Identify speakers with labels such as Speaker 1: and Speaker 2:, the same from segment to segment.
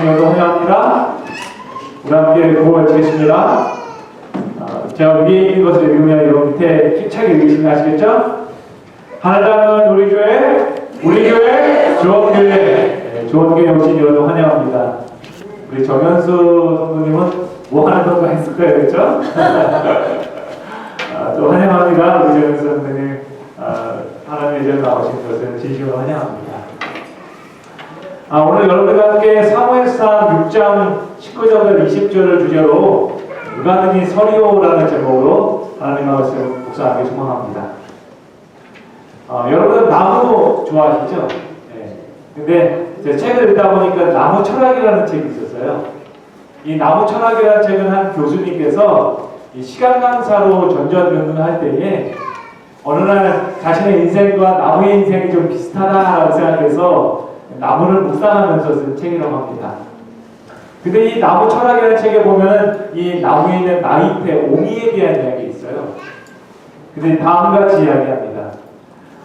Speaker 1: 환영합니다. 우리 함께 구호를 드리겠습니다. 제가 위에 있는 것을 읽으면 이 밑에 힘차게 읽으시면 아시겠죠? 하늘 닿는 우리 교회, 좋은 교회, 좋은 교회 오신 여러분 환영합니다. 우리 정현수 성도님은 뭐 하는 건가 했을 거예요, 그렇죠? 또 환영합니다. 우리 정현수 성도님 하나님의 전 나오신 것을 진심으로 환영합니다. 오늘 여러분들과 함께 사무엘상 6장 19절과 20절을 주제로 누가 능히 서리오라는 제목으로 하나님의 말씀 묵상하기 소망합니다. 여러분들 나무 좋아하시죠? 네. 근데 제 책을 읽다 보니까 나무 철학이라는 책이 있었어요. 이 나무 철학이라는 책은 한 교수님께서 이 시간 강사로 전전긍긍할 때에 어느 날 자신의 인생과 나무의 인생이 좀 비슷하다라고 생각해서 나무를 묵상하면서 쓴 책이라고 합니다. 근데 이 나무 철학이라는 책에 보면은 이 나무에 있는 나이테, 옹이에 대한 이야기 있어요. 근데 다음과 같이 이야기합니다.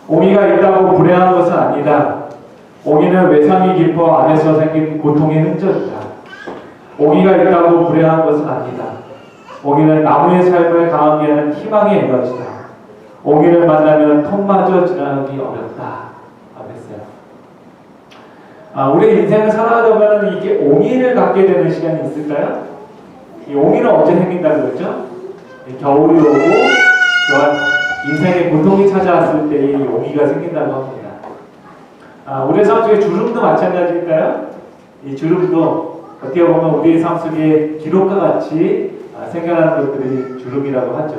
Speaker 1: 옹이가 있다고 불행한 것은 아니다. 옹이는 외상이 깊어 안에서 생긴 고통의 흔적이다. 옹이가 있다고 불행한 것은 아니다. 옹이는 나무의 삶을 강하게 하는 희망의 에너지다. 옹이를 만나면 톱마저 지나가기 어렵다. 우리 인생을 살아가다 보면 이게 옹이를 갖게 되는 시간이 있을까요? 이 옹이는 언제 생긴다고 그랬죠? 겨울이 오고 또한 인생의 고통이 찾아왔을 때 이 옹이가 생긴다고 합니다. 우리의 삶 속에 주름도 마찬가지일까요? 이 주름도 어떻게 보면 우리의 삶 속에 기록과 같이 생겨나는 것들이 주름이라고 하죠.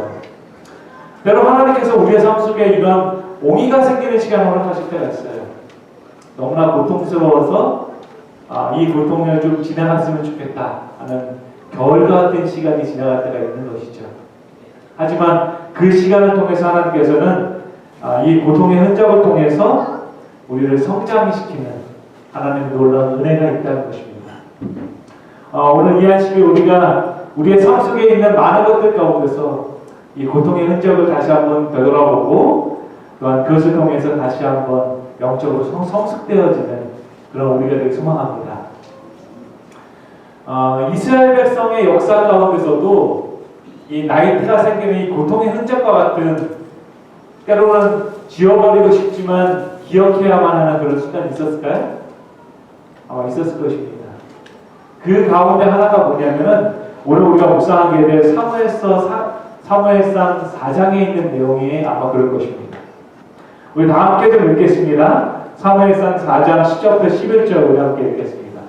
Speaker 1: 때로 하나님께서 우리의 삶 속에 이런 옹이가 생기는 시간을 허락하실 때가 있어요. 너무나 고통스러워서 이 고통을 좀 지나갔으면 좋겠다 하는 겨울과 같은 시간이 지나갈 때가 있는 것이죠. 하지만 그 시간을 통해서 하나님께서는 이 고통의 흔적을 통해서 우리를 성장시키는 하나님의 놀라운 은혜가 있다는 것입니다. 오늘 이 한식에 우리가 우리의 삶 속에 있는 많은 것들 가운데서 이 고통의 흔적을 다시 한번 되돌아보고 또한 그것을 통해서 다시 한번 영적으로 성숙되어지는 그런 우리가 되게 소망합니다. 이스라엘 백성의 역사 가운데서도 이 나이테가 생기는 이 고통의 흔적과 같은 때로는 지워버리고 싶지만 기억해야만 하는 그런 순간이 있었을까요? 아마 있었을 것입니다. 그 가운데 하나가 뭐냐면은 오늘 우리가 묵상하게 될 사무엘상 4장에 있는 내용이 아마 그럴 것입니다. 우리 다 함께 좀 읽겠습니다. 사무엘상 4장 10절부터 11절 우리 함께 읽겠습니다.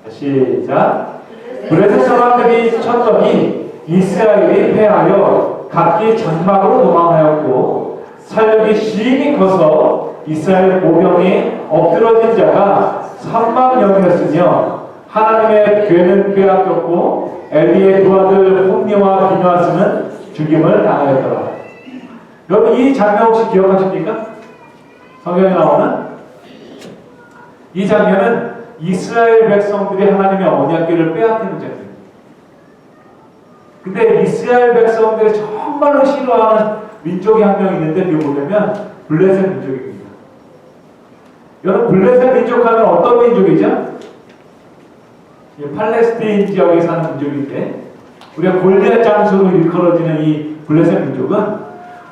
Speaker 1: 시작. 그래서 사람들이 쳤더니 이스라엘이 패하여 각기 장막으로 도망하였고 사륙이 심히 커서 이스라엘 보병이 엎드러진 자가 30,000명이었으며 하나님의 괴는 빼앗겼고 엘리의 두 아들 홈니와 비누아스는 죽임을 당하였더라. 여러분 이 장면 혹시 기억하십니까? 성경에 나오는 이 장면은 이스라엘 백성들이 하나님의 언약궤를 빼앗기는 장면입니다. 근데 이스라엘 백성들이 정말로 싫어하는 민족이 한 명 있는데 그게 뭐냐면 블레셋 민족입니다. 여러분 블레셋 민족 하면 어떤 민족이죠? 팔레스타인 지역에 사는 민족인데 우리가 골리앗 장수로 일컬어지는 이 블레셋 민족은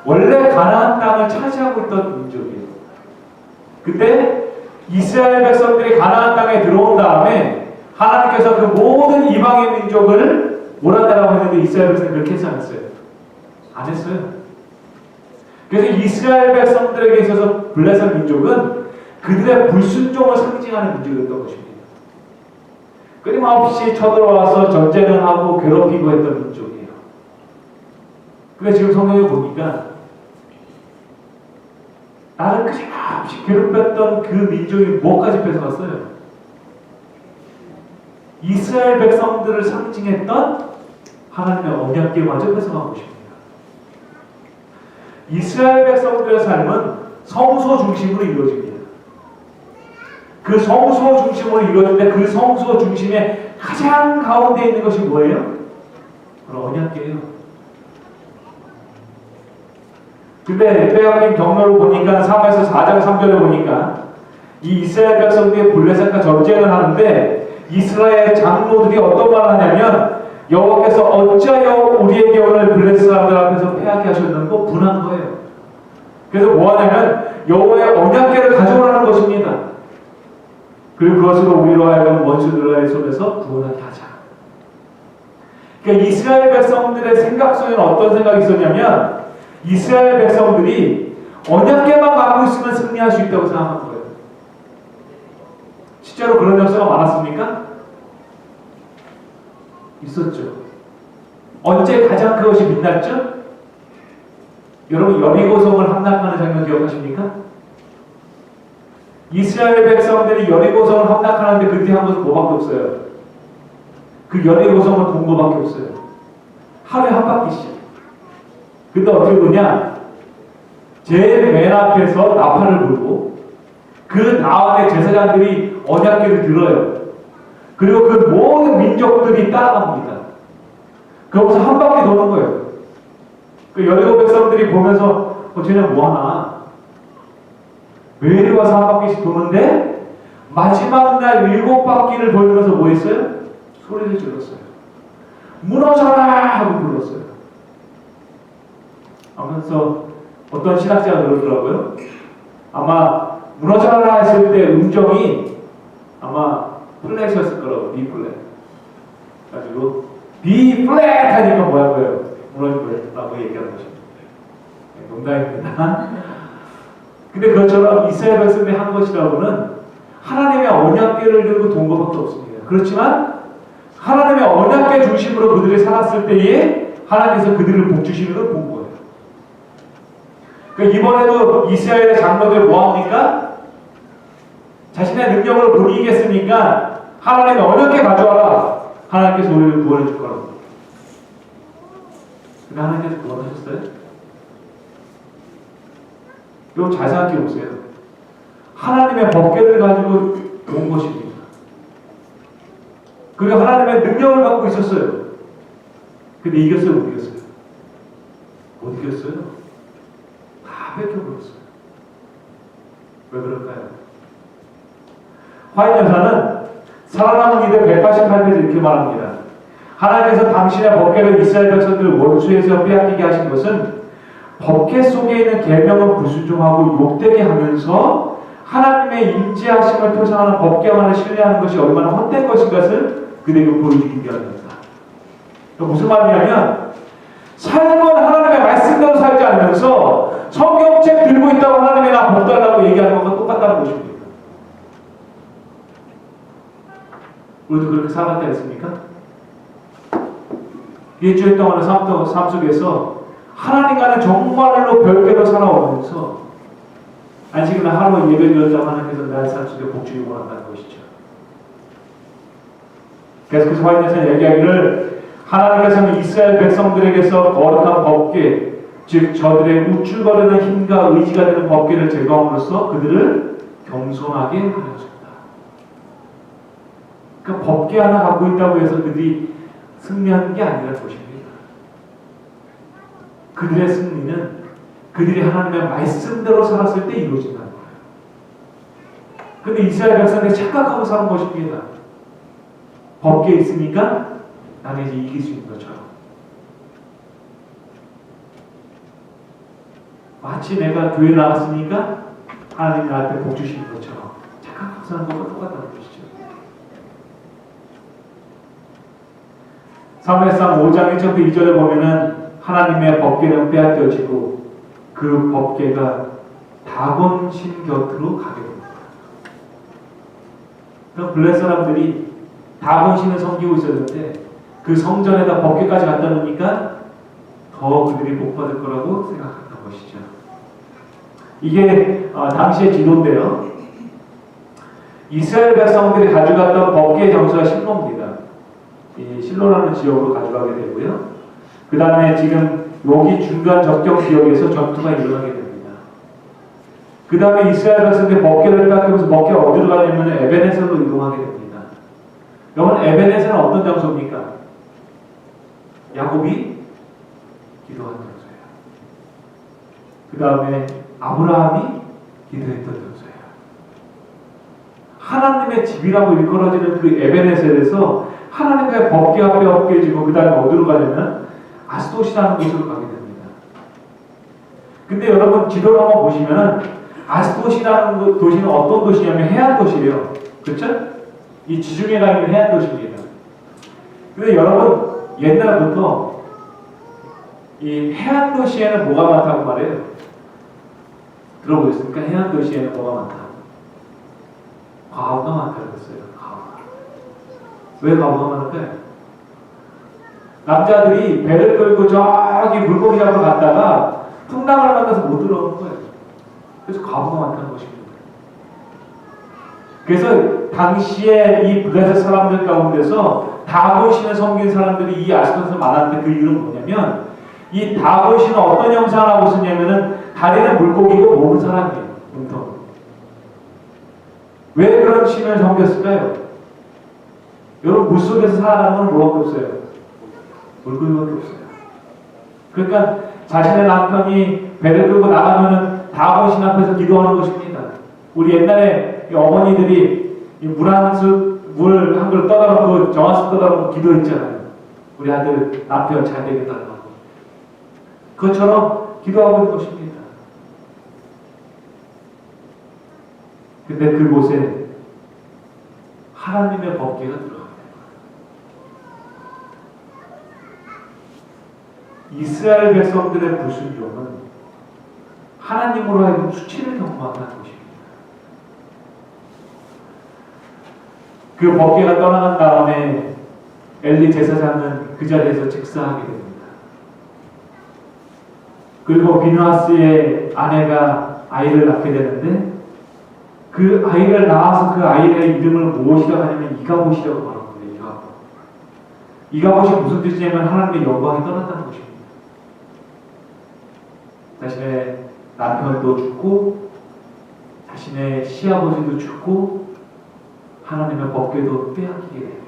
Speaker 1: 원래 가나안 땅을 차지하고 있던 민족이에요. 그때 이스라엘 백성들이 가나안 땅에 들어온 다음에 하나님께서 그 모든 이방의 민족을 몰아내라고 했는데 이스라엘 백성들이 그렇게 해서 안 했어요. 안 했어요. 그래서 이스라엘 백성들에게 있어서 블레셋 민족은 그들의 불순종을 상징하는 민족이었던 것입니다. 끊임없이 쳐들어와서 전쟁을 하고 괴롭히고 했던 민족이에요. 근데 지금 성경에 보니까 나를 끊임없이 괴롭혔던 그 민족이 뭐까지 뺏어갔어요? 이스라엘 백성들을 상징했던 하나님의 언약궤마저 뺏어간 것입니다. 이스라엘 백성들의 삶은 성소 중심으로 이루어집니다. 그 성소 중심으로 이루어지는데 그 성소 중심에 가장 가운데 있는 것이 뭐예요? 바로 언약궤예요. 근데 빼앗긴 경로를 보니까 사무엘서 4장 3절에 보니까 이 이스라엘 백성들이 블레셋과 전쟁을 하는데 이스라엘 장로들이 어떤 말을 하냐면 여호와께서 어찌하여 우리에게 오늘 블레셋 사람들 앞에서 패하게 하셨는고 분한 거예요. 그래서 뭐 하냐면 여호와의 언약궤를 가져오라는 것입니다. 그리고 그것으로 우리로 하여금 원수들의 손에서 구원하게 하자. 그러니까 이스라엘 백성들의 생각 속에는 어떤 생각이 있었냐면 이스라엘 백성들이 언약궤만 갖고 있으면 승리할 수 있다고 생각한 거예요. 실제로 그런 역사가 많았습니까? 있었죠. 언제 가장 그것이 빛났죠? 여러분 여리고성을 함락하는 장면 기억하십니까? 이스라엘 백성들이 여리고성을 함락하는데 그 뒤에 한 것은 뭐밖에 없어요. 그 여리고성을 돈 거밖에 없어요. 하루에 한 바퀴씩. 근데 어떻게 보냐? 제일 맨 앞에서 나팔을 불고 그 다음에 제사장들이 언약궤를 들어요. 그리고 그 모든 민족들이 따라갑니다. 거기서 한 바퀴 도는 거예요. 그 여리고 백성들이 보면서 쟤는 뭐하나? 왜 이리 와서 한 바퀴씩 도는데 마지막 날 7바퀴를 돌면서 뭐 했어요? 소리를 질렀어요. 무너져라! 하고 불렀어요. 하면서 어떤 신학자가 그러더라고요. 아마 무너져라 했을 때 음정이 아마 플랫이었을 거라고. B 플랫. 가지고 B 플랫 하니까 뭐라고요? 무너지라고 얘기하는 것입니다. 농담입니다. 근데 그것처럼 이스라엘 백성들이 한 것이라고는 하나님의 언약궤를 들고 돈 것밖에 없습니다. 그렇지만 하나님의 언약궤 중심으로 그들이 살았을 때에 하나님께서 그들을 복주시는 걸 본 거예요. 그러니까 이번에도 이스라엘의 장로들 뭐합니까? 자신의 능력을 못 이기겠으니까 하나님의 언약궤 가져와라. 하나님께서 우리를 구원해 줄 거라고. 근데 하나님께서 구원하셨어요? 여러분 잘 생각해 보세요. 하나님의 법궤를 가지고 온 것입니다. 그리고 하나님의 능력을 갖고 있었어요. 근데 이겼어요? 못 이겼어요? 못 이겼어요? 다 뺏겨버렸어요. 왜 그럴까요? 화인 여사는 살아남은 이들 188페이지 이렇게 말합니다. 하나님께서 당신의 법궤를 이스라엘 백성들을 원수에서 빼앗기게 하신 것은 법궤 속에 있는 계명을 불순종하고 욕되게 하면서 하나님의 임재하심을 표상하는 법궤만을 신뢰하는 것이 얼마나 헛된 것인 것을 그들에게 보여주기 위함입니다. 무슨 말이냐면 삶은 하나님의 말씀대로 살지 않으면서 성경책 들고 있다고 하나님이 나 복 달라고 얘기하는 것과 똑같다는 것입니다. 우리도 그렇게 살아갈 때 있습니까? 일주일 동안의 삶 속에서 하나님과는 정말로 별개로 살아오면서 안식일날 하루 예배 드렸다고 하나님께서 나의 삶 속에 복주기 원한다는 것이죠. 계속해서 화인에서 얘기하기를 하나님께서는 이스라엘 백성들에게서 거룩한 법궤, 즉 저들의 우쭐거리는 힘과 의지가 되는 법궤를 제거함으로써 그들을 겸손하게 하셨습니다. 그러니까 법궤 하나 갖고 있다고 해서 그들이 승리하는 게 아니라는 것입니다. 그들의 승리는 그들이 하나님의 말씀대로 살았을 때 이루어진다는 거예요. 그런데 이스라엘 백성들이 착각하고 사는 것입니다. 법궤에 있으니까 나는 이제 이길 수 있는 것처럼. 마치 내가 교회 나갔으니까 하나님 나한테 복 주시는 것처럼 착각하고 사는 것과 똑같다는 것이죠. 사무엘상 5장 1절부터 2절에 보면은 하나님의 법궤는 빼앗겨지고 그 법궤가 다곤신 곁으로 가게 됩니다. 그럼 블레셋 사람들이 다곤신을 섬기고 있었는데 그 성전에다 법궤까지 갖다 놓으니까 더 그들이 복 받을 거라고 생각했던 것이죠. 이게 당시의 지도인데요. 이스라엘 백성들이 가져갔던 법궤의 장소가 실로입니다. 이 실로라는 지역으로 가져가게 되고요. 그 다음에 지금 여기 중간 접경 지역에서 전투가 일어나게 됩니다. 그 다음에 이스라엘 백성들이 법궤를 빼앗기면서 법궤가 어디로 가냐면 에베네셀로 이동하게 됩니다. 여러분 에베네셀은 어떤 장소입니까? 야곱이 기도한 장소예요. 그 다음에 아브라함이 기도했던 장소예요. 하나님의 집이라고 일컬어지는 그 에베네셀에서 하나님의 법궤 앞에 엎겨지고 그 다음에 어디로 가냐면 아스돗이라는 곳으로 가게 됩니다. 근데 여러분 지도를 한번 보시면은 아스돗이라는 도시는 어떤 도시냐면 해안 도시예요. 그렇죠? 이 지중해 가 있는 해안 도시입니다. 근데 여러분 옛날부터 이 해안 도시에는 뭐가 많다고 말해요? 들어보셨습니까? 해안 도시에는 뭐가 많다? 과부가 많다고 했어요. 과부가. 왜 과부가 많을까요? 남자들이 배를 끌고 저기 물고기 잡으러 갔다가 풍랑을 만나서 못 들어오는 거예요. 그래서 과부가 많다는 것입니다. 그래서 당시에 이 블레셋 사람들 가운데서 다봇신을 섬긴 사람들이 이 아스돗에서 많았는데 그 이유는 뭐냐면 이 다봇신은 어떤 형상을 하고 있었냐면은 다리는 물고기고 몸은 사람이에요. 몸통. 왜 그런 신을 섬겼을까요? 여러분 물속에서 살아가는 건 뭐가 없어요? 물고기밖에 없어요. 그러니까 자신의 남편이 배를 끌고 나가면은 다봇신 앞에서 기도하는 것입니다. 우리 옛날에 어머니들이 물 한 그릇 떠다놓고 정한수 떠다놓고 기도했잖아요. 우리 아들 남편 잘 되게 달라고. 그것처럼 기도하고 있는 것입니다. 근데 그곳에 하나님의 법궤가 들어갑니다. 이스라엘 백성들의 불순종은 하나님으로 하여금 수치를 경험한다는 것입니다. 그 법궤가 떠나간 다음에 엘리 제사장은 그 자리에서 즉사하게 됩니다. 그리고 비느하스의 아내가 아이를 낳게 되는데 그 아이를 낳아서 그 아이의 이름을 무엇이라고 하냐면 이가봇이라고 말하는 거예요. 이가봇이 무슨 뜻이냐면 하나님의 영광이 떠났다는 것입니다. 자신의 남편도 죽고 자신의 시아버지도 죽고 하나님의 법궤도 빼앗기게 돼요.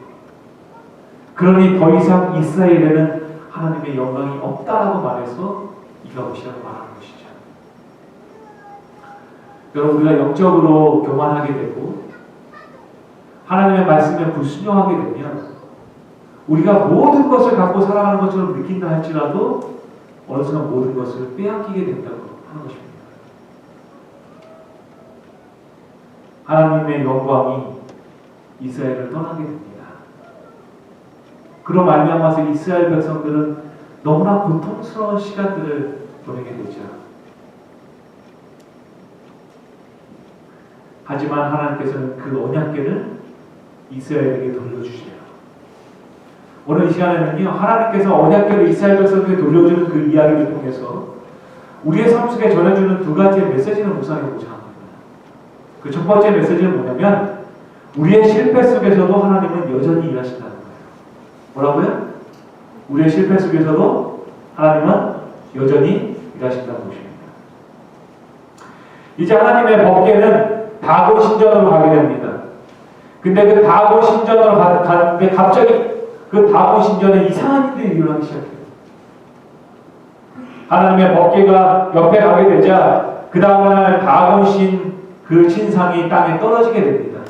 Speaker 1: 그러니 더 이상 이스라엘에는 하나님의 영광이 없다라고 말해서 이가봇이라고 말하는 것이죠. 여러분 우리가 영적으로 교만하게 되고 하나님의 말씀에 불순종하게 되면 우리가 모든 것을 갖고 살아가는 것처럼 느낀다 할지라도 어느 순간 모든 것을 빼앗기게 된다고 하는 것입니다. 하나님의 영광이 이스라엘을 떠나게 됩니다. 그로 말미암아서 이스라엘 백성들은 너무나 고통스러운 시간들을 보내게 되죠. 하지만 하나님께서는 그 언약궤를 이스라엘에게 돌려주세요. 오늘 이 시간에는요, 하나님께서 언약궤를 이스라엘 백성에게 돌려주는 그 이야기를 통해서 우리의 삶 속에 전해주는 두 가지의 메시지를 묵상해보자 합니다. 그 첫 번째 메시지는 뭐냐면 우리의 실패 속에서도 하나님은 여전히 일하신다는 거예요. 뭐라고요? 우리의 실패 속에서도 하나님은 여전히 일하신다는 것입니다. 이제 하나님의 법궤는 다봇 신전으로 가게 됩니다. 근데 그 다봇 신전으로 가는데 갑자기 그 다봇 신전에 이상한 일들이 일어나기 시작해요. 하나님의 법궤가 옆에 가게 되자 그 다음날 다곤 그 신상이 땅에 떨어지게 됩니다.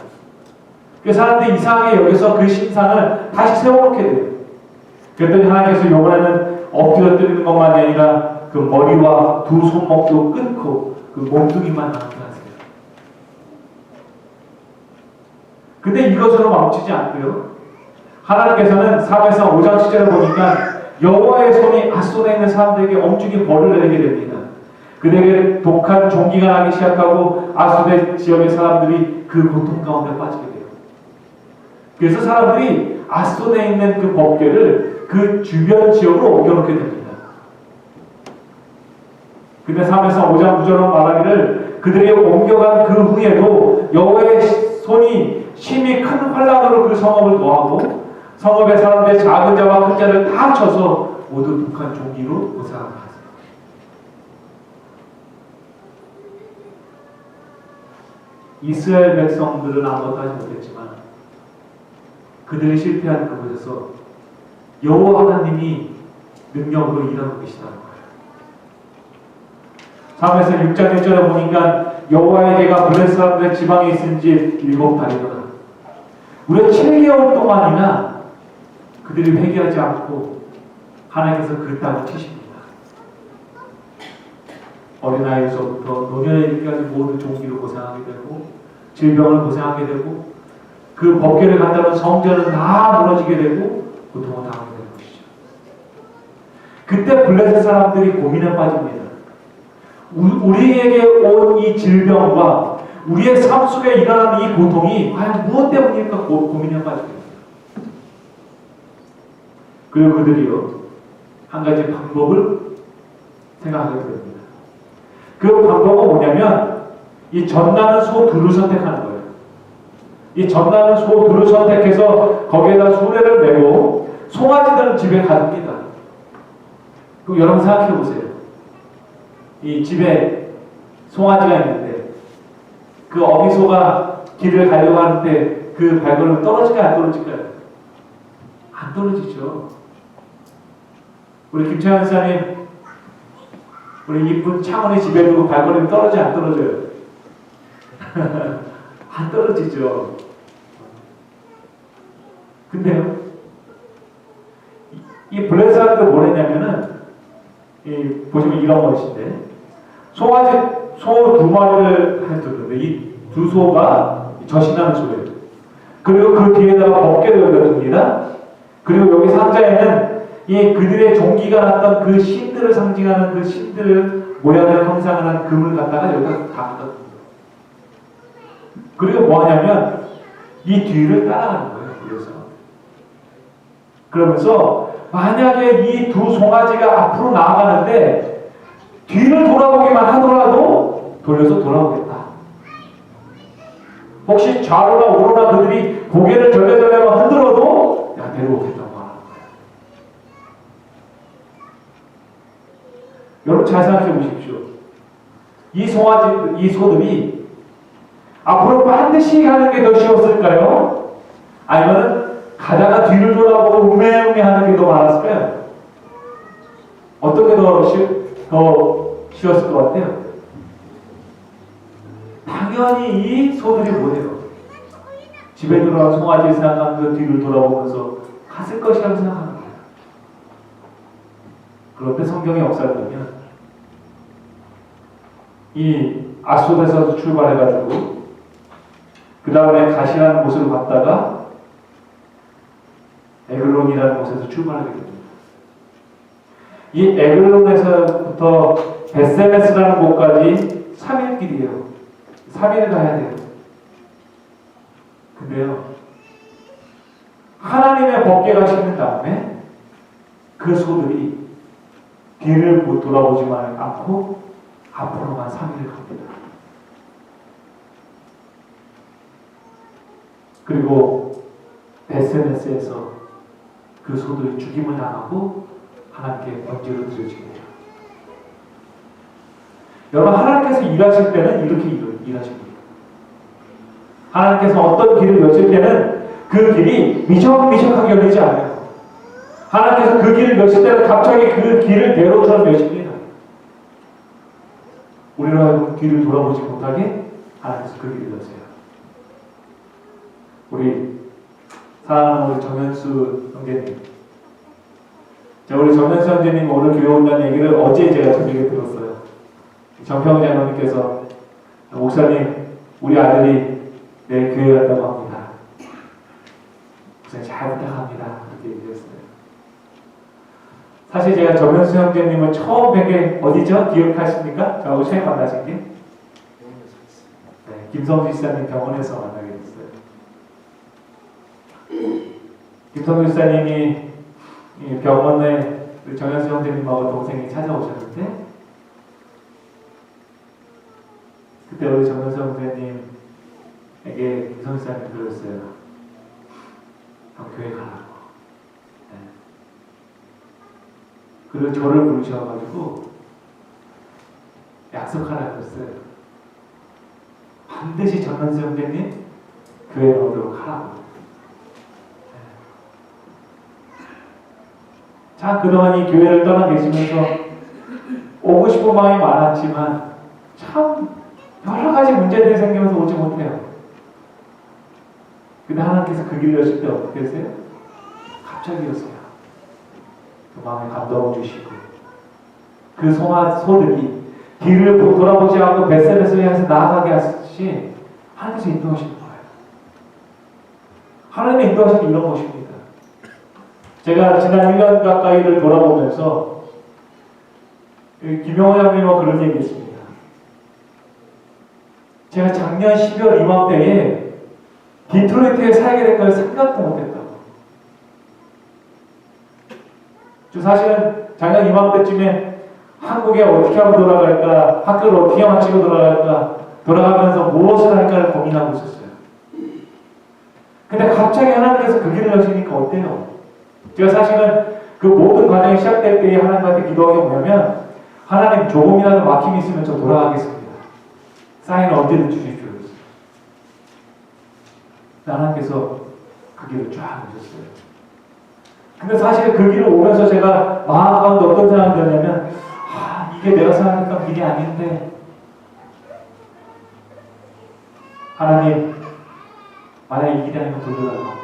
Speaker 1: 그 사람들이 이상하게 여기서 그 신상을 다시 세워놓게 돼요. 그랬더니 하나님께서 이번에는 엎드려뜨리는 것만이 아니라 그 머리와 두 손목도 끊고 그 몸뚱이만 남게 하세요. 근데 이것으로 멈추지 않고요. 하나님께서는 사무엘상 5장 7절에 보니까 여호와의 손이 아스돗에 있는 사람들에게 엄중히 벌을 내리게 됩니다. 그들에게 독한 종기가 나기 시작하고 아스돗 지역의 사람들이 그 고통 가운데 빠지게 돼요. 그래서 사람들이 아스돗에 있는 그 법궤를 그 주변 지역으로 옮겨놓게 됩니다. 근데 사무엘상 5장 9절은 말하기를 그들이 옮겨간 그 후에도 여호와의 손이 심히 큰 환란으로 그 성읍을 노하고 성읍의 사람들의 작은 자와 큰 자를 다 쳐서 모두 독한 종기로 무사하게 하세요. 이스라엘 백성들은 아무것도 하지 못했지만 그들이 실패한 그곳에서 여호와 하나님이 능력으로 일하고 계시다는 거예요. 사무엘상 6장 1절에 보니까 여호와의 개가 블레셋 사람들의 지방에 있은지 7달이더라. 무려 7개월 동안이나 그들이 회개하지 않고 하나님께서 그 땅을 치십니다. 어린아이에서부터 노년에 이르기까지 모든 종기를 고생하게 되고 질병을 고생하게 되고 그 법궤를 갖다는 성전은 다 무너지게 되고 고통을 당하게 되는 것이죠. 그때 블레셋 사람들이 고민에 빠집니다. 우리에게 온 이 질병과 우리의 삶 속에 일어나는 이 고통이 과연 무엇 때문일까 고민에 빠집니다. 그리고 그들이요 한 가지 방법을 생각하게 됩니다. 그 방법은 뭐냐면 이 젖나는 소 둘을 선택하는 거예요. 이 젖나는 소 둘을 선택해서 거기에다 수레를 메고 송아지들은 집에 가둡니다. 그럼 여러분 생각해 보세요. 이 집에 송아지가 있는데 그 어미소가 길을 가려고 하는데 그 발걸음이 떨어질까요? 안 떨어질까요? 안 떨어지죠. 우리 김채환 사님 우리 이쁜 창원이 집에 두고 발걸음이 떨어져 안 떨어져요? 안 떨어지죠. 근데요 이 블레셋 사람들 뭘 했냐면은 보시면 이런 것인데 송아지 소 2마리를 해두는데 이 두 소가 젖이나는 소예요. 그리고 그 뒤에다가 법궤를 올려둡니다. 그리고 여기 상자에는 이 그들의 종기가 났던 그 신들을 상징하는 그 신들을 모양을 형상하는 금을 갖다가 여기다 다 갖다 둡니다. 그리고 뭐 하냐면 이 뒤를 따라가는 거예요. 그래서 그러면서 만약에 이 두 송아지가 앞으로 나아가는데 뒤를 돌아보기만 하더라도 돌려서 돌아오겠다. 혹시 좌로나 우로나 그들이 고개를 절레절레만 흔들어도 야 내려오겠다고 하는 거예요. 여러분 잘 생각해 보십시오. 이 송아지, 이 소들이 앞으로 반드시 가는 게 더 쉬웠을까요? 아니면 가다가 뒤를 돌아보고 우매우매 하는 게 더 많았을까요? 어떤 게 더 쉬웠을 것 같아요? 당연히 이 소들이 뭐래요? 집에 들어간 송아지를 생각하면서 뒤를 돌아보면서 갔을 것이라고 생각하는 거예요. 그런데 성경의 역사를 보면 이 아소데서 출발해가지고 그 다음에 가시라는 곳으로 갔다가 에글론이라는 곳에서 출발하게 됩니다. 이 에글론에서부터 베세메스라는 곳까지 3일 길이에요. 3일을 가야 돼요. 근데요 하나님의 법궤가 싣는 다음에 그 소들이 뒤를 돌아보지만 않고 앞으로만 3일을 갑니다. 그리고 베세메스에서 그 소들이 죽임을 당하고 하나님께 번제로 드려지게 돼요. 여러분 하나님께서 일하실 때는 이렇게 일하십니다. 하나님께서 어떤 길을 여실 때는 그 길이 미적미적하게 열리지 않아요. 하나님께서 그 길을 여실 때는 갑자기 그 길을 대로처럼 여십니다. 우리로 하여금 뒤를 돌아보지 못하게 하나님께서 그 길을 여세요. 우리 사랑하는 우리 정현수 형제님, 우리 정현수 형제님 오늘 교회 온다는 얘기를 어제 제가 저녁에 들었어요. 정평 장로님께서 목사님 우리 아들이 내일 교회 간다고 합니다. 목사님 잘 부탁합니다. 그렇게 얘기했어요. 사실 제가 정현수 형제님을 처음 뵌 게 어디죠? 기억하십니까? 저하고 처음 만나신 게? 네, 김성주 지사님 병원에서 만나게 됐어요. 김성주 지사님이 병원에 정현수 형제님하고 동생이 찾아오셨는데 그때 우리 정현수 형제님에게 김성주 지사님이 그랬어요. 형 교회 가라고. 네. 그리고 저를 부르셔가지고 약속하라고 했어요. 반드시 정현수 형제님 교회에 오도록 하라고. 자, 그동안 이 교회를 떠나 계시면서 오고 싶은 마음이 많았지만 참 여러 가지 문제들이 생기면서 오지 못해요. 근데 하나님께서 그 길을 여실 때 어떻게 되세요? 갑자기 오세요. 그 마음에 감동을 주시고 그 소들이 뒤를 돌아보지 않고 벳세메스를 향해서 나아가게 하시 하나님께서 인도하시는 거예요. 하나님의 인도하시는 이런 것입니다. 제가 지난 1년 가까이를 돌아보면서 김영호 장님과 그런 얘기 했습니다. 제가 작년 12월 이맘때에 디트로이트에 살게 될 걸 생각도 못했다고. 저 사실은 작년 이맘때쯤에 한국에 어떻게 하면 돌아갈까, 학교를 어떻게 마치고 돌아갈까, 돌아가면서 무엇을 할까를 고민하고 있었어요. 근데 갑자기 하나님께서 그 길을 여시니까 어때요? 제가 사실은 그 모든 과정이 시작될 때에 하나님한테 기도한 게 뭐냐면, 하나님 조금이라도 막힘이 있으면 저 돌아가겠습니다. 사인을 언제든 주십시오. 하나님께서 그 길을 쫙 오셨어요. 근데 사실 그 길을 오면서 제가 마음 가운데 어떤 생각이 드냐면, 이게 내가 생각했던 길이 아닌데, 하나님, 만약에 이 길이 아니면 돌려달라고.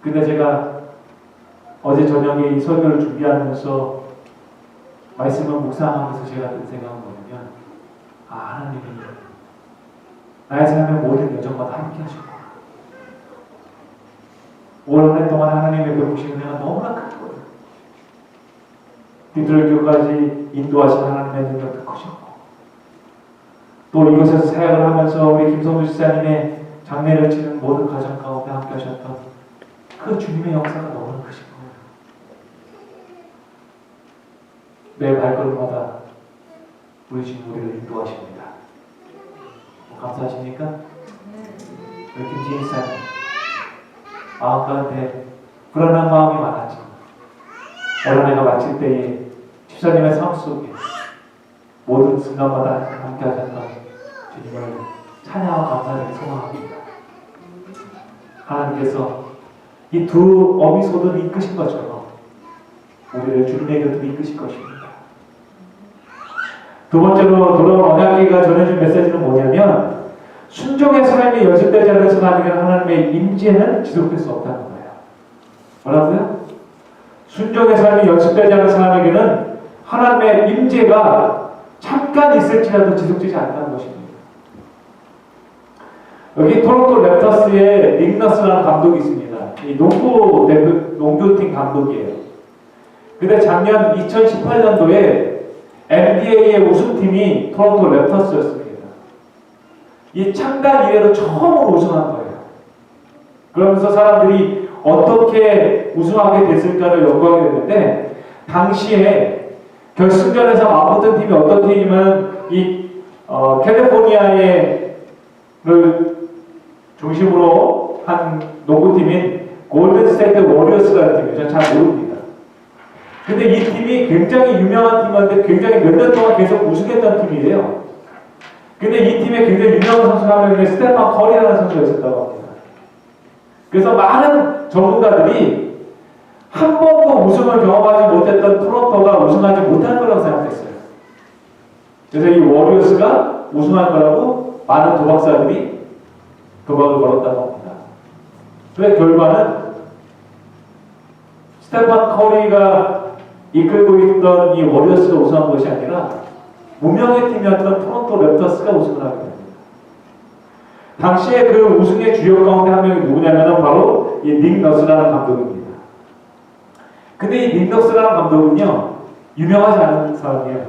Speaker 1: 근데 제가 어제 저녁에 이 설교를 준비하면서 말씀을 묵상하면서 제가 든 생각은 뭐냐면, 하나님이 나의 삶의 모든 여정마다 함께 하셨구나. 5년 동안 하나님의 베푸신 은혜가 너무나 큰 거예요. 디트로이트까지 인도하신 하나님의 능력도 크셨고, 또 이곳에서 사역을 하면서 우리 김성주 집사님의 장례를 치는 모든 가정 가운데 함께 하셨던 그 주님의 역사가 너무나 크신 거예요. 매 발걸음마다 우리 주님 우리를 인도하십니다. 감사하십니까? 우리 김지인 집사님 마음 가운데 불안한 마음이 많았지만 어린애가 마칠 때에 집사님의 삶 속에 모든 순간마다 함께 하셨던 주님을 찬양하고 감사하게 소망합니다. 하나님께서 이 두 어미소들을 이끄신 것처럼 우리를 주님의 곁으로 이끄실 것입니다. 두 번째로 돌아온 언약궤가 전해준 메시지는 뭐냐면, 순종의 삶이 연습되지 않는 사람에게는 하나님의 임재는 지속될 수 없다는 거예요. 뭐라고요? 순종의 삶이 연습되지 않는 사람에게는 하나님의 임재가 잠깐 있을지라도 지속되지 않는다는 것입니다. 여기 토론토 랩터스의 닉너스라는 감독이 있습니다. 이 농구팀 감독이에요. 근데 작년 2018년도에 NBA의 우승팀이 토론토 랩터스였습니다. 이 창단 이래로 처음으로 우승한 거예요. 그러면서 사람들이 어떻게 우승하게 됐을까를 연구하게 됐는데, 당시에 결승전에서 맞붙은 팀이 어떤 팀이면 캘리포니아를 중심으로 한 농구팀인 골든 스테이트 워리어스라는 팀이죠. 잘 모릅니다. 근데 이 팀이 굉장히 유명한 팀인데 굉장히 몇 년 동안 계속 우승했던 팀이에요. 근데 이 팀에 굉장히 유명한 선수가 한 명이 스테판 커리라는 선수가 있었다고 합니다. 그래서 많은 전문가들이 한 번도 우승을 경험하지 못했던 토론토가 우승하지 못할 거라고 생각했어요. 그래서 이 워리어스가 우승할 거라고 많은 도박사들이 도박을 걸었다고 합니다. 그래서 결과는 스테판 커리가 이끌고 있던 이 워리어스가 우승한 것이 아니라 무명의 팀이었던 토론토 랩터스가 우승을 하게 됩니다. 당시에 그 우승의 주역 가운데 한 명이 누구냐면 바로 이 닉 너스라는 감독입니다. 근데 이 닉 너스라는 감독은요, 유명하지 않은 사람이에요.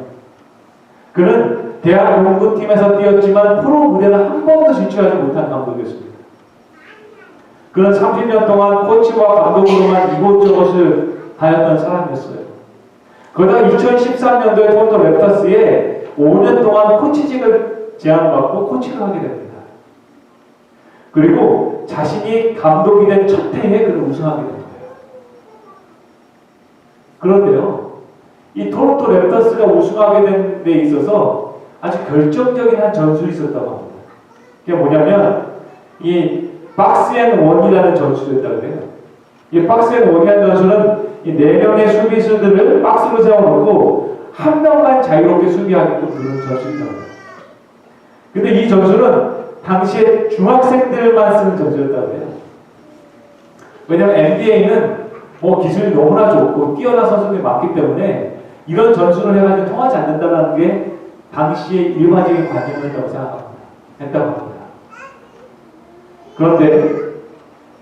Speaker 1: 그는 대학 농구팀에서 뛰었지만 프로 무대는 한 번도 진출하지 못한 감독이었습니다. 그는 30년 동안 코치와 감독으로만 이곳저곳을 다녔던 사람이었어요. 그러다가 2013년도에 토론토 랩터스에 5년 동안 코치직을 제안받고 코치를 하게 됩니다. 그리고 자신이 감독이 된 첫 해에 그를 우승하게 됩니다. 그런데요, 이 토론토 랩터스가 우승하게 된 데 있어서 아주 결정적인 한 전술이 있었다고 합니다. 그게 뭐냐면 이 박스앤원이라는 전술이었다고 해요. 이 박스앤원이라는 전술은 이 4명의 수비수들을 박스로 세워놓고 한 명만 자유롭게 수비하게끔 누르는 전술이라고 해요. 근데 이 전술은 당시에 중학생들만 쓰는 전술이었다고 해요. 왜냐하면 NBA는 뭐 기술이 너무나 좋고 뛰어난 선수들이 많기 때문에 이런 전술을 해가지고 통하지 않는다는 게 당시의 일반적인 관념이었다고 했다고 합니다. 그런데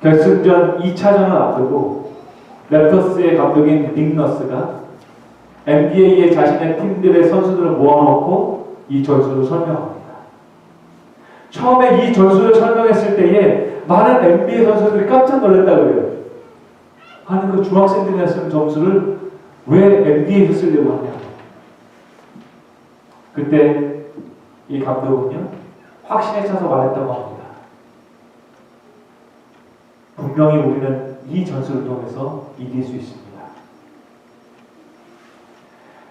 Speaker 1: 결승전 2차전을 앞두고 랩터스의 감독인 닉 너스가 NBA의 자신의 팀들의 선수들을 모아놓고 이 전술을 설명합니다. 처음에 이 전술을 설명했을 때에 많은 NBA 선수들이 깜짝 놀랐다고 해요. 아니 그 중학생들이 쓰는 전술을 왜 NBA에서 쓰려고 하냐. 그때 이 감독은요 확신에 차서 말했다고 합니다. 분명히 우리는 이 전술을 통해서 이길 수 있습니다.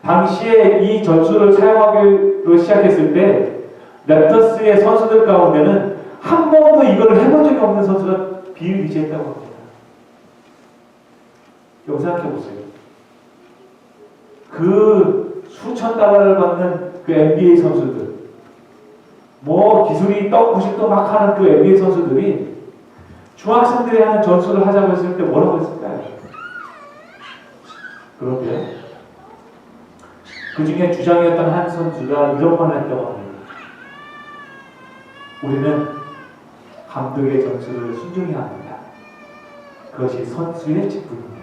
Speaker 1: 당시에 이 전술을 사용하기로 시작했을 때 랩터스의 선수들 가운데는 한 번도 이걸 해본 적이 없는 선수가 비일비재했다고 합니다. 여기 생각해보세요. 그 수천 달러를 받는 그 NBA 선수들, 뭐 기술이 떡 90도 막 하는 그 NBA 선수들이 중학생들이 하는 전술을 하자고 했을 때 뭐라고 했을까요? 그런데 그 중에 주장이었던 한 선수가 이런 말을 했다고 합니다. 우리는 감독의 전술을 순종해야 합니다. 그것이 선수의 직분입니다.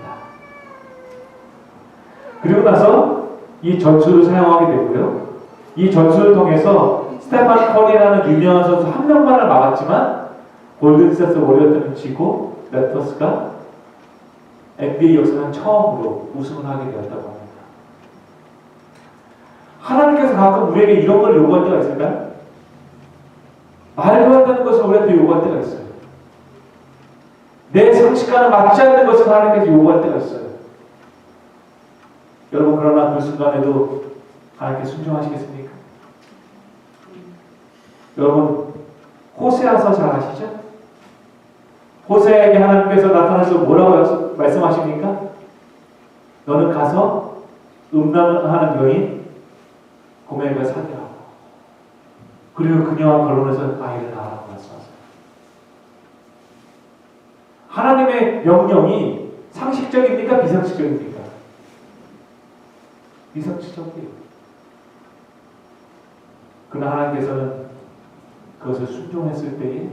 Speaker 1: 그리고 나서 이 전술을 사용하게 되고요. 이 전술을 통해서 스테판 커리라는 유명한 선수 한 명만을 막았지만 골든스테이트 워리어스는 지고 랩터스가 NBA 역사상 처음으로 우승을 하게 되었다고 합니다. 하나님께서 가끔 우리에게 이런 걸 요구할 때가 있을까요? 말도 안 되는 것을 우리한테 요구할 때가 있어요. 내 상식과는 맞지 않는 것을 하나님께서 요구할 때가 있어요. 여러분 그러나 그 순간에도 하나님께 순종하시겠습니까? 여러분 호세아서 잘 아시죠? 호세에게 하나님께서 나타나서 뭐라고 말씀하십니까? 너는 가서 음란하는 여인 고멜과 사귀라고. 그리고 그녀와 결혼해서 아이를 낳으라고 말씀하세요. 하나님의 명령이 상식적입니까? 비상식적입니까? 비상식적이에요. 그러나 하나님께서는 그것을 순종했을 때에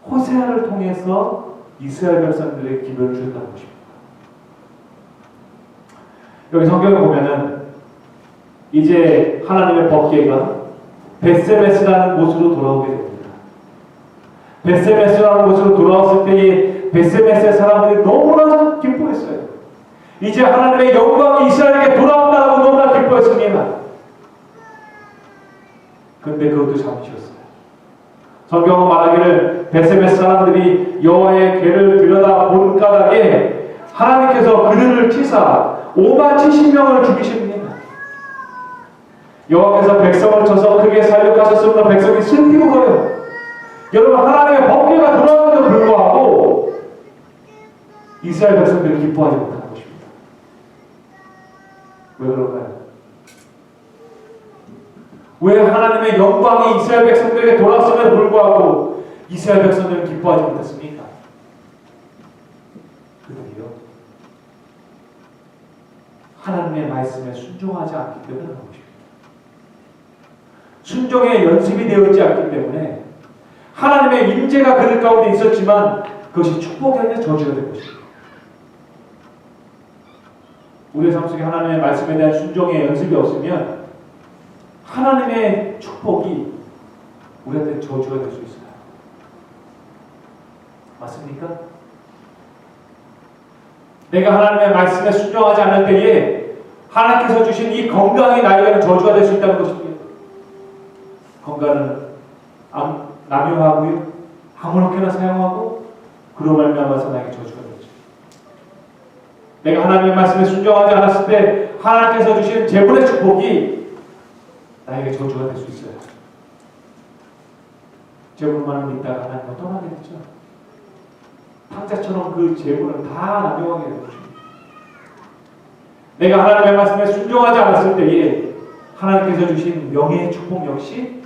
Speaker 1: 호세아를 통해서 이스라엘 백성들의 기별을 주셨다는 것입니다. 여기 성경을 보면은 이제 하나님의 법궤가 벳세메스라는 곳으로 돌아오게 됩니다. 벳세메스라는 곳으로 돌아왔을 때에 벳세메스의 사람들이 너무나 기뻐했어요. 이제 하나님의 영광이 이스라엘에게 돌아온다고 너무나 기뻐했습니다. 근데 그것도 잠시였어요. 성경은 말하기를 벳세메스 사람들이 여호와의 궤를 들여다본 까닭에 하나님께서 그들을 치사 50,000명을 죽이십니다. 여호와께서 백성을 쳐서 크게 살육하셨으므로 백성이 슬피고 거예요. 여러분 하나님의 법궤가 돌아오는데도 불구하고 이스라엘 백성들이 기뻐하지 못하는 것입니다. 왜 그럴까요? 왜 하나님의 영광이 이스라엘 백성들에게 돌아왔음에도 불구하고 이스라엘 백성들은 기뻐하지 못했습니까? 그들이요 하나님의 말씀에 순종하지 않기 때문에 그런 것입니다. 순종의 연습이 되어 있지 않기 때문에 하나님의 임재가 그들 가운데 있었지만 그것이 축복이 아니라 저주가 된 것입니다. 우리의 삶 속에 하나님의 말씀에 대한 순종의 연습이 없으면 하나님의 축복이 우리한테 저주가 될 수 있어요. 맞습니까? 내가 하나님의 말씀에 순종하지 않을 때에 하나님께서 주신 이 건강이 나에게는 저주가 될 수 있다는 것입니다. 건강은 남용하고요, 아무렇게나 사용하고 그로 말미암아서 나에게 저주가 되죠. 내가 하나님의 말씀에 순종하지 않았을 때 하나님께서 주신 재물의 축복이 나에게 저주가 될 수 있어요. 재물만을 믿다가 하나님을 떠나게 되죠. 탕자처럼 그 재물을 다 남용하게 되는 것입니다. 내가 하나님의 말씀에 순종하지 않았을 때에 하나님께서 주신 명예의 축복 역시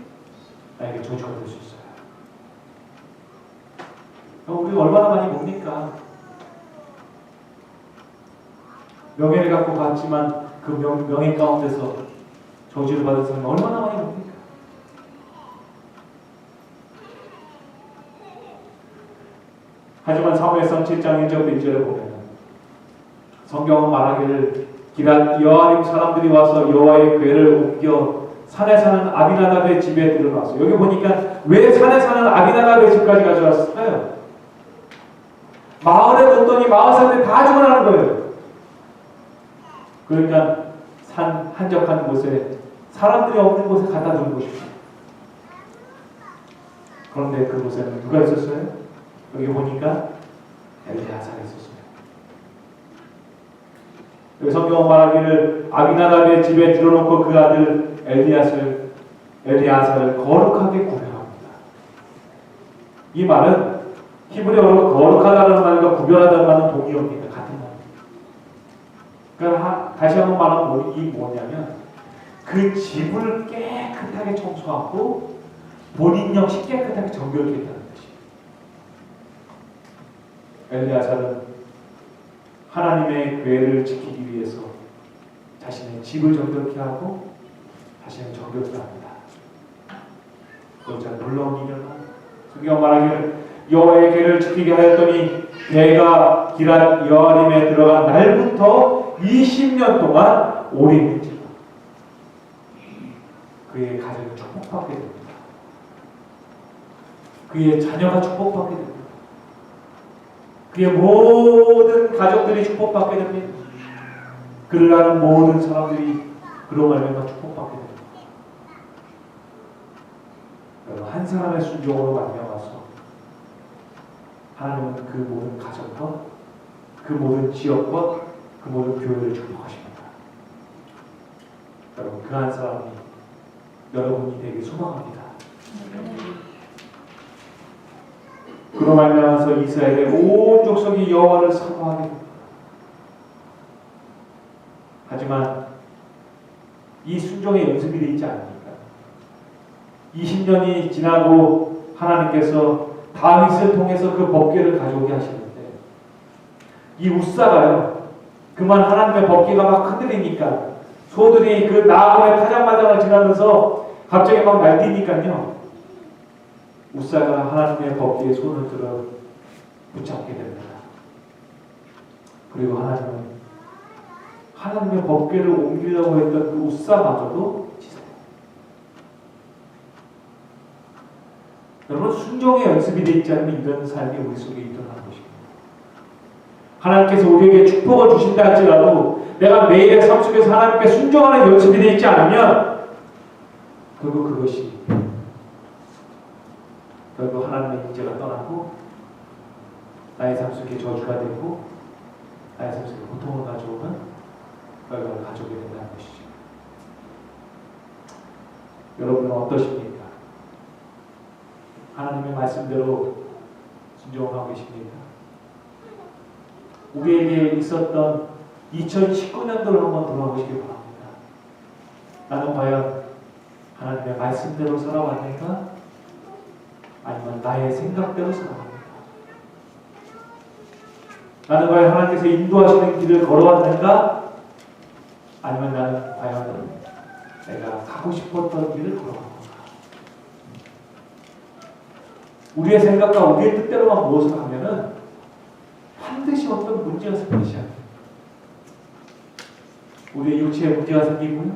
Speaker 1: 나에게 저주가 될 수 있어요. 우리가 얼마나 많이 봅니까? 명예를 갖고 갔지만 그 명예 가운데서 저주를 받은 사람이 얼마나 많이 봅니까? 하지만 사무엘상 7장 1절부터 2절에 보면 성경은 말하기를 기랏 여아림 사람들이 와서 여호와의 궤를 옮겨 산에 사는 아비나답의 집에 들어갔어요. 여기 보니까 왜 산에 사는 아비나답의 집까지 가져왔을까요? 마을에 뒀더니 마을 사람들이 다 죽어나는 거예요. 그러니까 산 한적한 곳에 사람들이 없는 곳에 갖다 두고 싶어요. 그런데 그곳에는 누가 있었어요? 여기 보니까 엘리야사가 있었어요. 여기 성경 말하기를 아비나답의 집에 들어놓고 그 아들 엘리야사를 거룩하게 구별합니다. 이 말은 히브리어로 거룩하다는 말과 구별하다는 말은 동의어입니다. 같은 말입니다. 그러니까 다시 한번 말하면 이 뭐냐면 그 집을 깨끗하게 청소하고 본인 역시 깨끗하게 정결했다는 것이에요. 엘리야사는 하나님의 궤를 지키기 위해서 자신의 집을 정결케 하고 자신을 정결케 합니다. 그건 참 놀라운 일이다. 성경 말하기를 여호와의 궤를 지키게 하였더니 궤가 기랏 여아림에 들어간 날부터 20년 동안 오래 있는지라. 그의 가정이 축복받게 됩니다. 그의 자녀가 축복받게 됩니다. 그의 모든 가족들이 축복받게 됩니다. 그를 아는 모든 사람들이 그로 말미암아 축복받게 됩니다. 여러분, 한 사람의 순종으로 말미암아서 하나님은 그 모든 가정과 그 모든 지역과 그 모든 교회를 축복하십니다. 여러분, 그 한 사람이 여러분이 되길 소망합니다. 그로 말미암아서 이스라엘의 온 족속이 여호와를 사모하게 됩니다. 하지만 이 순종의 연습이 되어 있지 않습니까? 20년이 지나고 하나님께서 다윗을 통해서 그 법궤를 가져오게 하시는데 이 우사가요, 그만 하나님의 법궤가 막 흔들리니까 소들이 그 나아몬의 타작마당을 지나면서 갑자기 막 날뛰니까요, 우사가 하나님의 법궤에 손을 들어 붙잡게 됩니다. 그리고 하나님은 하나님의 법궤를 옮기려고 했던 그 우사마저도 지세요. 여러분, 순종의 연습이 되어 있지 않으면 이런 삶이 우리 속에 일어나는 것입니다. 하나님께서 우리에게 축복을 주신다 할지라도 내가 매일의 삶 속에서 하나님께 순종하는 연습이 되어 있지 않으면 그것이 결국 하나님의 인재가 떠나고 나의 삶 속에 저주가 되고 나의 삶 속에 고통을 가져오는 결과를 가져오게 된다는 것이죠. 여러분은 어떠십니까? 하나님의 말씀대로 순종하고 계십니까? 우리에게 있었던 2019년도를 한번 돌아보시기 바랍니다. 나는 과연 하나님의 말씀대로 살아왔는가? 아니면 나의 생각대로 살아갑니다. 나는 과연 하나님께서 인도하시는 길을 걸어왔는가? 아니면 나는 과연 내가 가고 싶었던 길을 걸어왔는가? 우리의 생각과 우리의 뜻대로만 무엇을 하면은 반드시 어떤 문제가 생기지 않아요. 우리의 육체에 문제가 생기고요,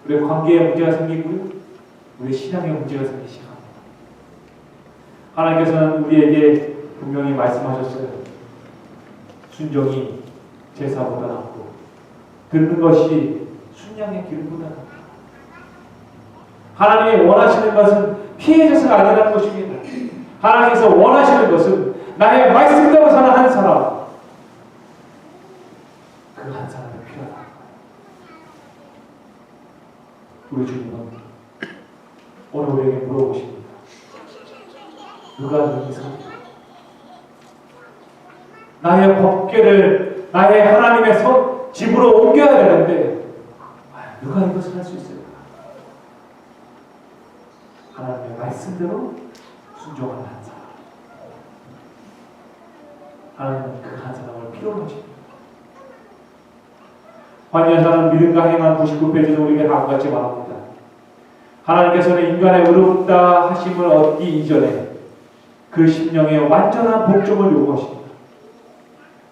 Speaker 1: 우리의 관계에 문제가 생기고요, 우리의 신앙에 문제가 생기기 시작합니다. 하나님께서는 우리에게 분명히 말씀하셨어요. 순종이 제사보다 낫고 듣는 것이 순양의 기름보다 낫다. 하나님이 원하시는 것은 피해 제사가 아니라는 것입니다. 하나님께서 원하시는 것은 나의 말씀대로 사는 한 사람, 그 한 사람이 필요하다. 우리 주님은 오늘 우리에게 물어보십니다. 누가 너희 사람이다? 나의 법궤를, 나의 하나님의 집으로 옮겨야 되는데 누가 이것을 할 수 있을까? 하나님의 말씀대로 순종하는 한 사람. 하나님은 그 한 사람을 필요로 하십니다. 환연사는 믿음과 행한 99페이지는 우리에게 다음과 같이 말합니다. 하나님께서는 인간의 의롭다 하심을 얻기 이전에 그 심령의 완전한 복종을 요구하십니다.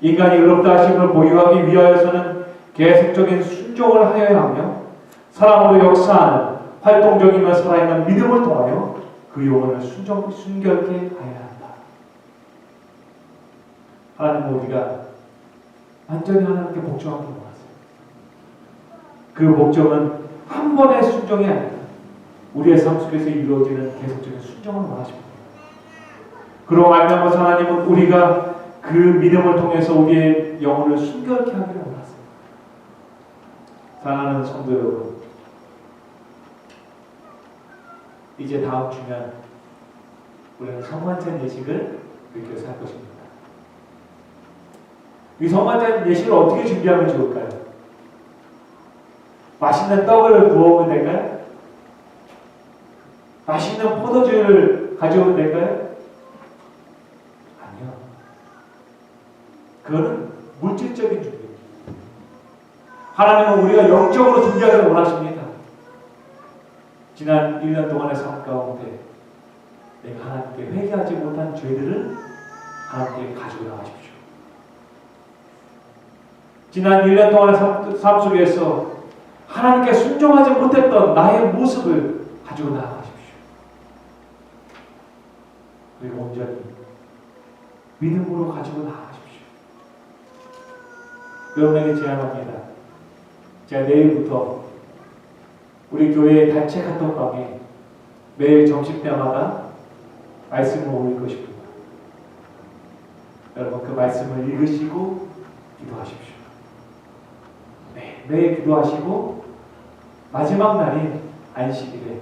Speaker 1: 인간이 의롭다 하심을 보유하기 위하여서는 계속적인 순종을 하여야 하며 사랑으로 역사하는 활동적이며 살아있는 믿음을 통하여 그 영혼을 순결케 하여야 한다. 하나님은 우리가 완전히 하나님께 복종하기 원하세요. 그 복종은 한 번의 순종이 아니라 우리의 삶 속에서 이루어지는 계속적인 순종을 원하십니다. 그로 말미암아서 하나님은 우리가 그 믿음을 통해서 우리의 영혼을 순결케 하기를 원하세요. 사랑하는 성도 여러분, 이제 다음 주면 우리는 성만찬 예식을 느껴서 할 것입니다. 이 성만찬 예식을 어떻게 준비하면 좋을까요? 맛있는 떡을 구워오면 될까요? 맛있는 포도주를 가져오면 될까요? 아니요. 그거는 물질적인 준비입니다. 하나님은 우리가 영적으로 준비하기를 원하십니다. 지난 1년 동안의 삶 가운데 내가 하나님께 회개하지 못한 죄들을 하나님께 가지고 나가십시오. 지난 1년 동안의 삶 속에서 하나님께 순종하지 못했던 나의 모습을 가지고 나가십시오. 그리고 온전히 믿음으로 가지고 나가십시오. 여러분에게 제안합니다. 제가 내일부터 우리 교회의 단체 카톡방에 매일 점심때마다 말씀을 올릴 것입니다. 여러분 그 말씀을 읽으시고 기도하십시오. 매일 기도하시고 마지막 날인 안식일에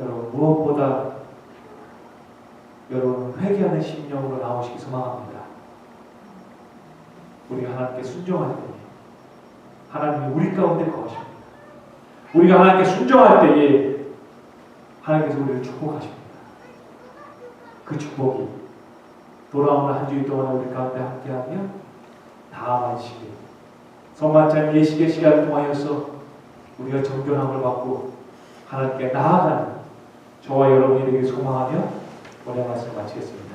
Speaker 1: 여러분 무엇보다 여러분 회개하는 심령으로 나오시기 소망합니다. 우리가 하나님께 순종할 때에 하나님이 우리 가운데 거하십니다. 우리가 하나님께 순종할 때에 하나님께서 우리를 축복하십니다. 그 축복이 돌아오는 한 주일 동안 우리 가운데 함께하며 다음 안식일 성만찬 예식의 시간을 통하여서 우리가 정결함을 받고 하나님께 나아가는 저와 여러분이 되길 소망하며 오늘 말씀 마치겠습니다.